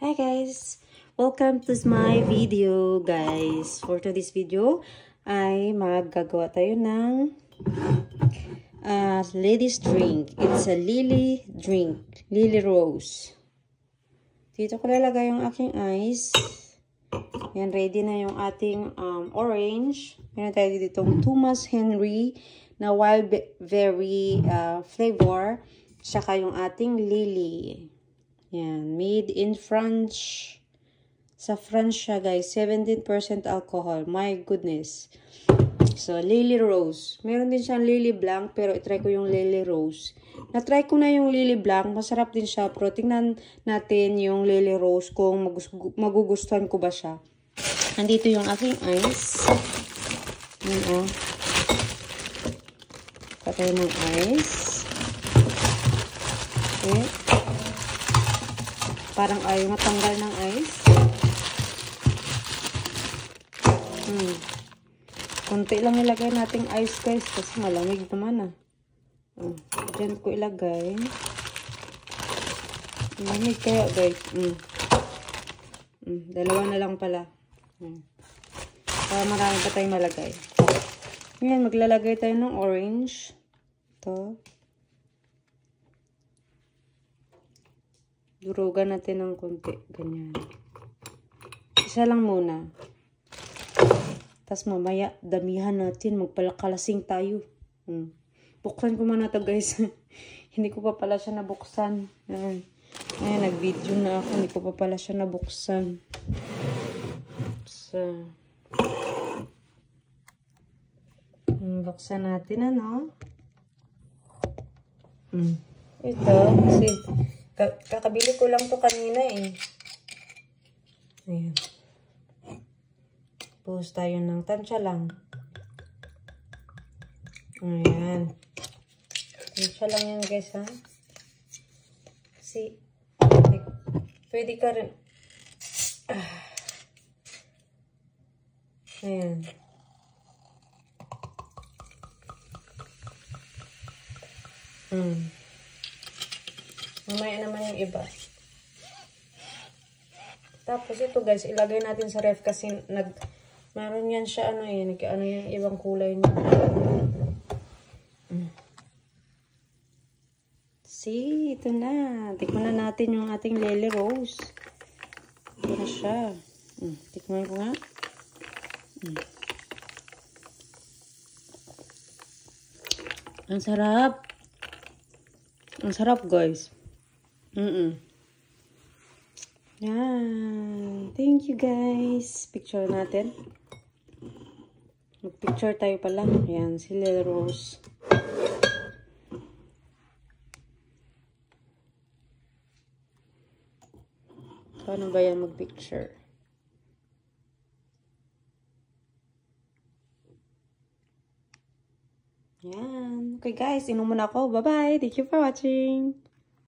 Hi guys! Welcome to my video guys. For today's video ay maggagawa tayo ng ladies drink. It's a lily drink. Lily rose. Dito ko lalagay yung aking ice. Yan, ready na yung ating orange. Meron tayo ditong Thomas Henry na wild berry flavor. Tsaka yung ating lily. Yan, made in France. Sa France siya, guys. 17% alcohol. My goodness. So, Lily Rose. Meron din siyang Lily Blanc, pero itry ko yung Lily Rose. Na-try ko na yung Lily Blanc. Masarap din siya, pero tingnan natin yung Lily Rose kung magugustuhan ko ba siya. Nandito yung aking ice. Yan, oh. Patay ng ice. Okay. Parang ayaw matanggal ng ice. Kunti lang ilagay nating ice guys kasi malamig naman Diyan ko ilagay. Malamig kaya guys. Dalawa na lang pala. Para marami pa tayong malagay. Ngayon maglalagay tayo ng orange. Ito. Durugan natin ng konti. Ganyan. Isa lang muna. Tapos mamaya, damihan natin. Magpalakalasing tayo. Buksan ko muna ito guys. Hindi ko pa pala siya nabuksan. Ayan, nag-video na ako. Hindi ko pa pala siya nabuksan. So, buksan natin Ito, kasi kakabili ko lang to kanina Ayan. Post tayo ng tansya lang. Ayan. Tansya lang yan guys Kasi pwede ka rin. Ayan. Mamaya naman yung iba. Tapos ito guys, ilagay natin sa ref kasi meron yan siya yung ibang kulay niya. See, ito na. Tikman na natin yung ating Lily Rose. Ito na siya. Tikman ko nga. Ang sarap. Ang sarap guys. Yan. Thank you guys. Picture natin. Mag-picture tayo pala. Ayan, si Lily Rose. Paano ba yan mag-picture? Yan. Okay guys, inom muna ako. Bye-bye. Thank you for watching.